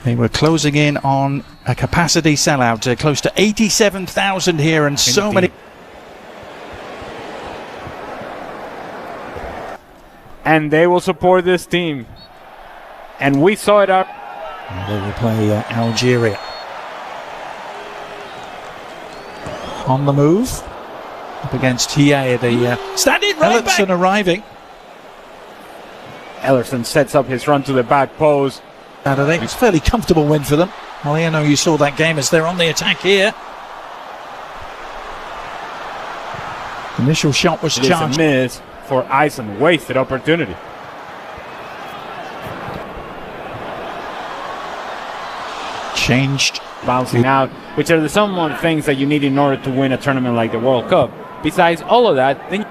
They were closing in on a capacity sellout, close to 87,000 here, and so many. And they will support this team. And we saw it up. They will play Algeria. On the move. Up against Hiei, the standing right back. Ellerson arriving. Ellerson sets up his run to the back post. Saturday. It's a fairly comfortable win for them. Well, I know you saw that game as they're on the attack here. Initial shot was charged. It is a miss for Iceland. Wasted opportunity. Changed. Bouncing out, which are the somewhat things that you need in order to win a tournament like the World Cup. Besides all of that, then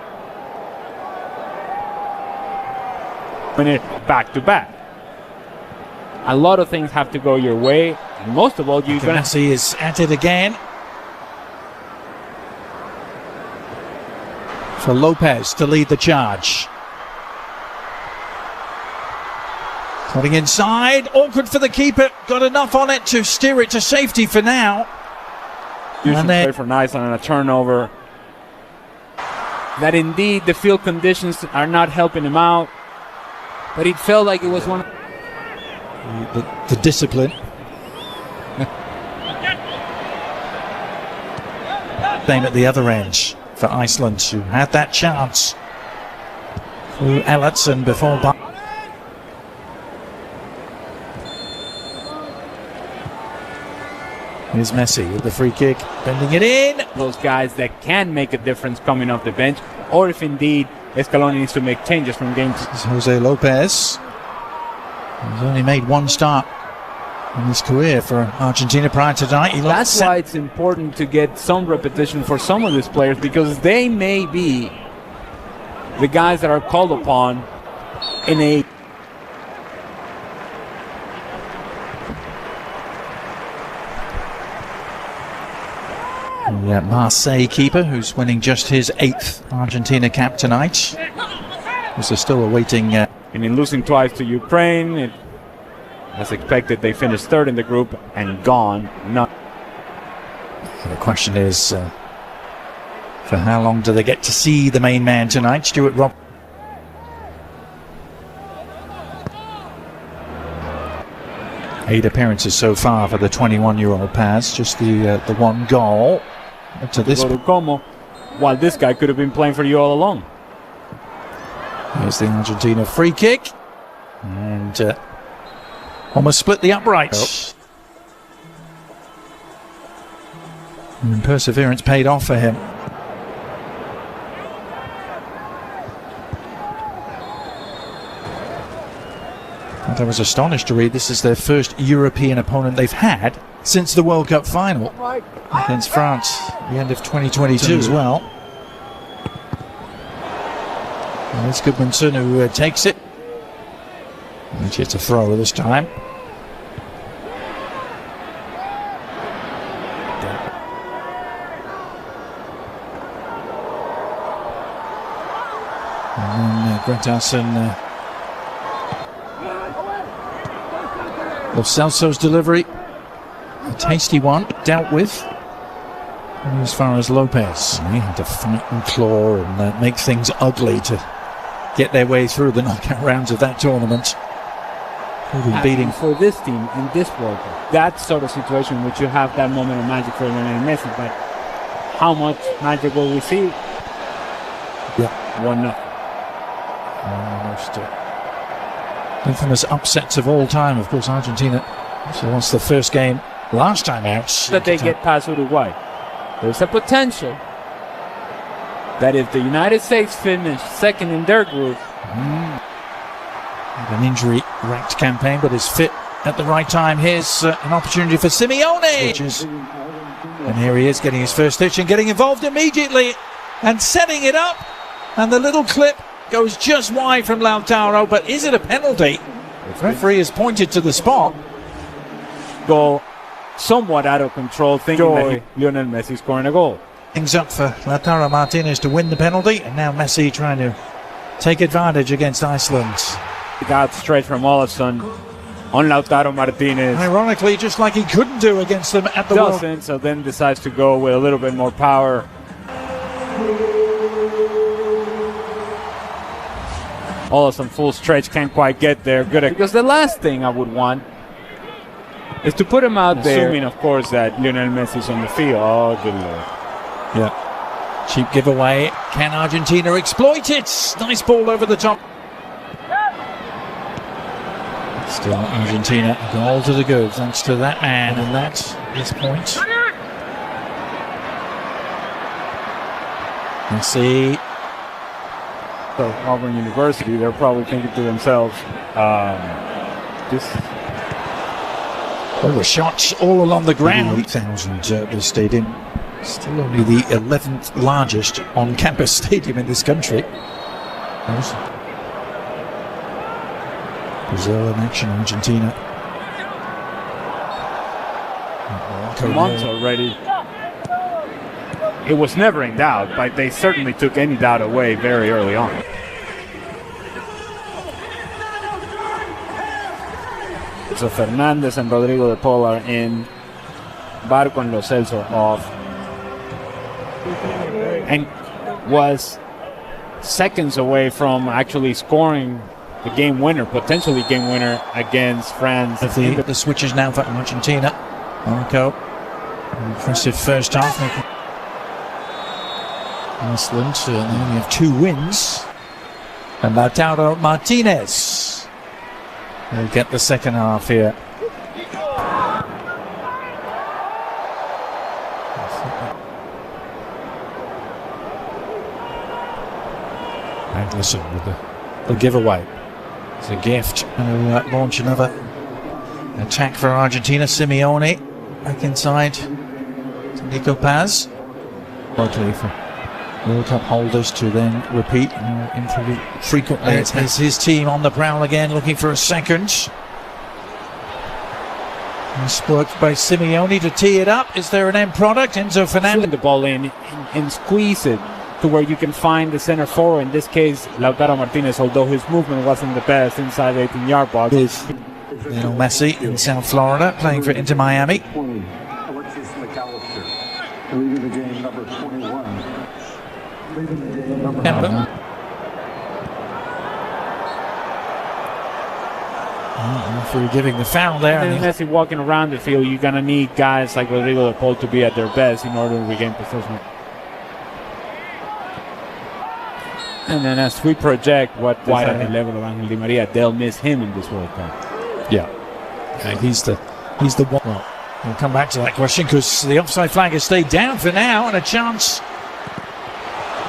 win it back to back. A lot of things have to go your way, and most of all, you're going to see is at it again. For Lopez to lead the charge. Cutting inside, awkward for the keeper. Got enough on it to steer it to safety for now. And then for Iceland on a turnover. That indeed the field conditions are not helping him out, but it felt like it was one. The discipline. Same at the other end for Iceland, who had that chance through Ellerson before. Here's Messi with the free kick, bending it in. Those guys that can make a difference coming off the bench, or if indeed Scaloni needs to make changes from game to Jose Lopez. He's only made one start in his career for Argentina prior to tonight. That's why it's important to get some repetition for some of these players, because they may be the guys that are called upon in a Marseille keeper, who's winning just his 8th Argentina cap tonight. They're still awaiting. And in losing twice to Ukraine, as expected, they finished 3rd in the group and gone. The question is, for how long do they get to see the main man tonight, Stuart Rob? Eight appearances so far for the 21-year-old Paz, just the one goal. Up to this Como, while this guy could have been playing for you all along. Here's the Argentina free kick, and almost split the uprights. And perseverance paid off for him. I was astonished to read this is their first European opponent they've had since the World Cup final against France at the end of 2022 as well. And it's Goodmanson who takes it. And it's a throw this time. And then Gretarsson. Lo Celso's delivery, a tasty one, dealt with. And as far as Lopez, they had to fight and claw and make things ugly to get their way through the knockout rounds of that tournament. Beating for this team in this World Cup, that sort of situation which you have that moment of magic for Lionel Messi, but how much magic will we see? Yeah, 1-0. Most infamous upsets of all time. Of course, Argentina lost the first game last time out. That they get past Uruguay. There's a potential that if the United States finish 2nd in their group, an injury-racked campaign, but is fit at the right time. Here's an opportunity for Simeone. And here he is getting his first stitch and getting involved immediately and setting it up. And the little clip goes just wide from Lautaro, but is it a penalty? The referee has pointed to the spot. Goal somewhat out of control, thinking that Lionel Messi scoring a goal. Things up for Lautaro Martinez to win the penalty, and now Messi trying to take advantage against Iceland. Got straight from Olafsson. on Lautaro Martinez. Ironically, just like he couldn't do against them at the Doesn't, so then decides to go with a little bit more power. All some full stretch, can't quite get there. Good, because the last thing I would want is to put him out there, assuming, of course, that Lionel Messi's on the field. Oh, good Lord. Yeah. Cheap giveaway. Can Argentina exploit it? Nice ball over the top. Still Argentina, a goal to the good, thanks to that man, and that's this point. Messi. So Auburn University, they're probably thinking to themselves, There were shots all along the ground. 8,000 the stadium. Still only the 11th largest on-campus stadium in this country. Brazil in action, Argentina. Months already. It was never in doubt, but they certainly took any doubt away very early on. So Fernandez and Rodrigo de Paul are in. Barco and Lo Celso off. And was seconds away from actually scoring the game winner, potentially game winner against France. The switches now for Argentina. Marco, impressive first half. Iceland, they only have 2 wins. And Lautaro Martinez will get the second half here. Magnuson with the giveaway. It's a gift. And launch another attack for Argentina. Simeone back inside to Nico Paz. Likely for World Cup holders to then repeat frequently. It's his team on the prowl again, looking for a second. Nice work by Simeone to tee it up. Is there an end product? Enzo Fernandez. The ball in and squeeze it to where you can find the center forward. In this case, Lautaro Martinez, although his movement wasn't the best inside the 18-yard box. Lionel Messi in South Florida, playing for Inter Miami. For giving the foul there. And Messi walking around the field, you're going to need guys like Rodrigo de Paul to be at their best in order to regain possession. And then as we project what wide at the level of Angel Di Maria, they'll miss him in this World Cup. Yeah. He's the one. Well, we'll come back to that question because the offside flag has stayed down for now, and a chance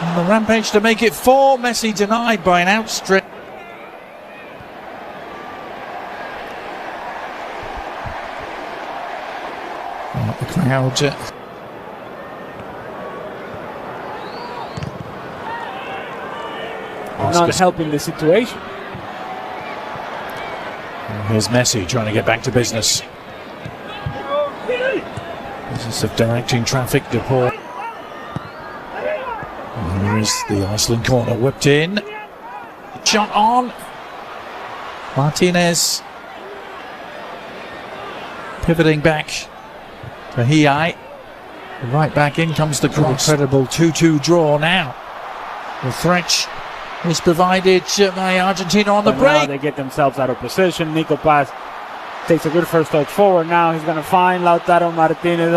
on the rampage to make it 4. Messi denied by an outstretched. The crowd. Not helping the situation. Here's Messi trying to get back to business. Business of directing traffic. De Paul. And here is the Iceland corner whipped in. Shot on. Martinez. Pivoting back to Hiai. Right back in comes the cross. Incredible 2-2 draw now. The threat is provided by Argentina on the break. Now they get themselves out of position. Nico Paz takes a good first touch forward. Now he's going to find Lautaro Martinez.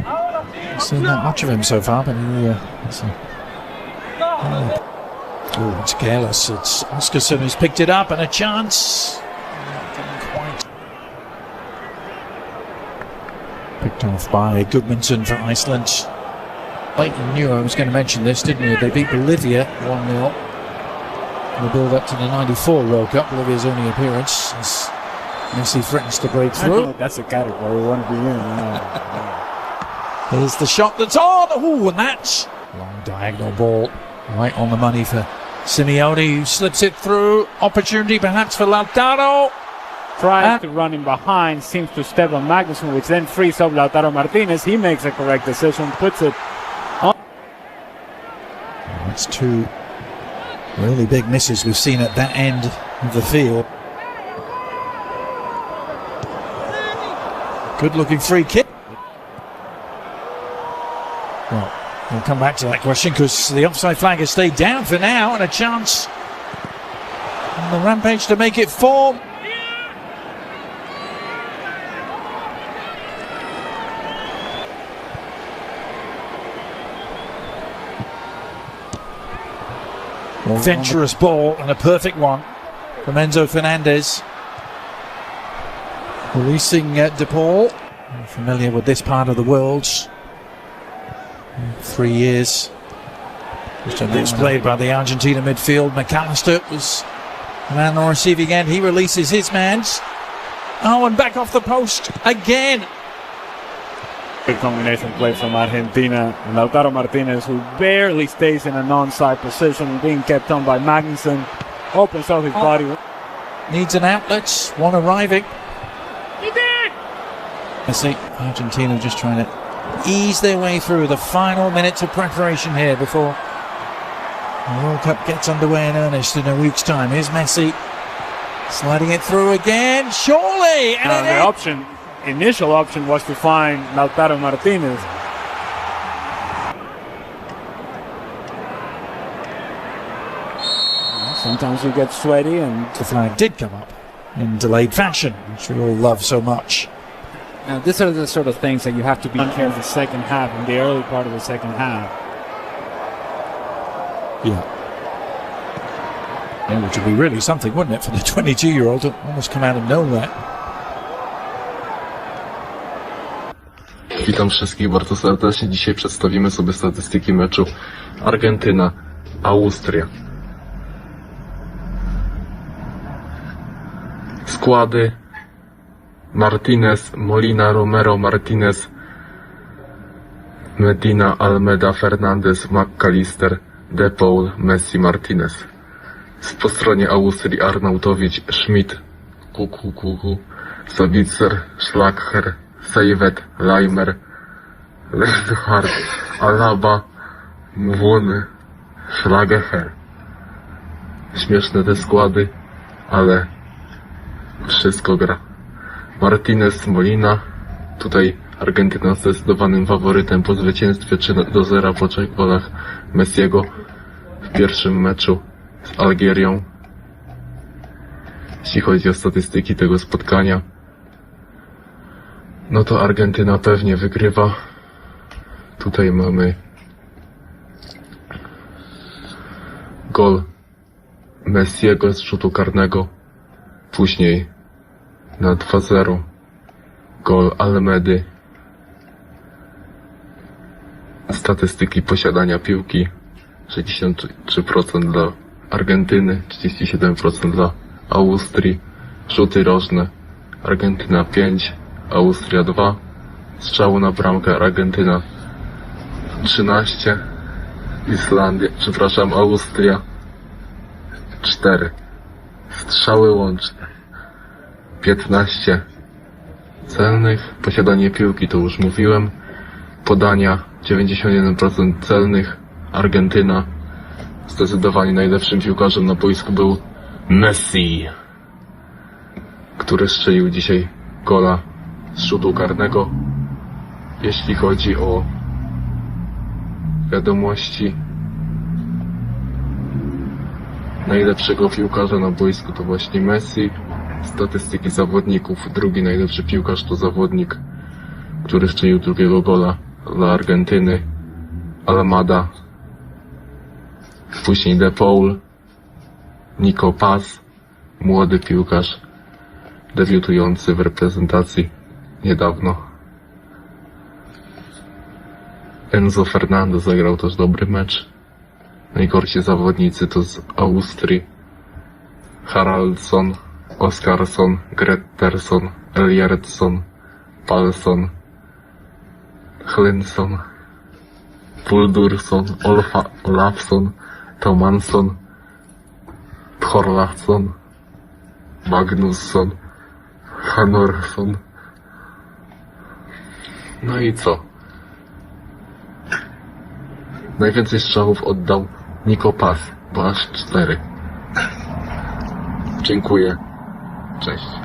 I've seen that much of him so far, but it's careless. It's Oscarson who's picked it up, and a chance. Didn't quite. Picked off by Goodmanson for Iceland. Clayton knew I was going to mention this, didn't you? They beat Bolivia 1-0 in the build-up to the '94 World Cup. Bolivia's only appearance as Messi threatens to break through. That's a category we want to be in. Here's the shot that's on. Ooh, and that's long diagonal ball right on the money for Simeone, who slips it through. Opportunity perhaps for Lautaro. Tries to run in behind, seems to step on Magnuson, which then frees up Lautaro Martinez. He makes a correct decision, puts it on. That's 2 really big misses we've seen at that end of the field. Good looking free kick. Well, we'll come back to that question because the offside flag has stayed down for now, and a chance on the Rampage to make it 4. Venturous ball and a perfect one from Enzo Fernandez. Releasing De Paul. I'm familiar with this part of the world. 3 years. It's played by the Argentina midfield. McAllister was the man on the receiving end. He releases his man's. Oh, and back off the post again. Good combination play from Argentina. And Lautaro Martinez, who barely stays in a non-side position, being kept on by Magnussen, opens up his body. Needs an outlet. One arriving. He did! I see Argentina just trying to ease their way through the final minutes of preparation here before the World Cup gets underway in earnest in a week's time. Here's Messi sliding it through again. Surely! And the initial option was to find Lautaro Martinez. Sometimes you get sweaty, and the flag did come up in delayed fashion, which we all love so much. Now, these are the sort of things that you have to be careful in the second half, in the early part of the second half. Yeah, which would be really something, wouldn't it, for the 22-year-old to almost come out of nowhere. Witam wszystkich bardzo serdecznie. Dzisiaj przedstawimy sobie statystyki meczu Argentyna Austria. Składy: Martinez, Molina, Romero, Martinez, Medina, Almeda, Fernandez, McAllister, De Paul, Messi, Martinez. Po stronie Austrii Arnautowicz, Schmidt, Kuku, Sabitzer, Schlager, Sejwet, Leimer, Lechhard, Alaba, Mwony, Schlager. Śmieszne te składy, ale wszystko gra. Martinez, Molina. Tutaj Argentyna zdecydowanym faworytem po zwycięstwie 3-0 po 3 golach Messiego w pierwszym meczu z Algierią. Jeśli chodzi o statystyki tego spotkania, no to Argentyna pewnie wygrywa. Tutaj mamy gol Messiego z rzutu karnego. Później na 2-0 gol Almedy. Statystyki posiadania piłki: 63% dla Argentyny, 37% dla Austrii. Rzuty rożne: Argentyna 5, Austria 2. Strzału na bramkę: Argentyna 13, Austria 4. Strzały łączne 15 celnych. Posiadanie piłki to już mówiłem. Podania 91% celnych. Argentyna. Zdecydowanie najlepszym piłkarzem na boisku był Messi, który strzelił dzisiaj gola z rzutu karnego. Jeśli chodzi o wiadomości najlepszego piłkarza na boisku, to właśnie Messi. Statystyki zawodników: drugi najlepszy piłkarz to zawodnik, który strzelił drugiego gola dla Argentyny, Almada. Później De Paul, Nico Paz, młody piłkarz debiutujący w reprezentacji niedawno. Enzo Fernandez zagrał też dobry mecz. Najgorsi zawodnicy to z Austrii: Haraldsson, Oskarsson, Grettersson, Elierdsson, Palsson, Hlinsson, Puldursson, Olafsson, Tomansson, Thorlarsson, Magnusson, Hanorsson. No i co? Najwięcej strzałów oddał Nico Paz, bo aż 4. Dziękuję. Cześć.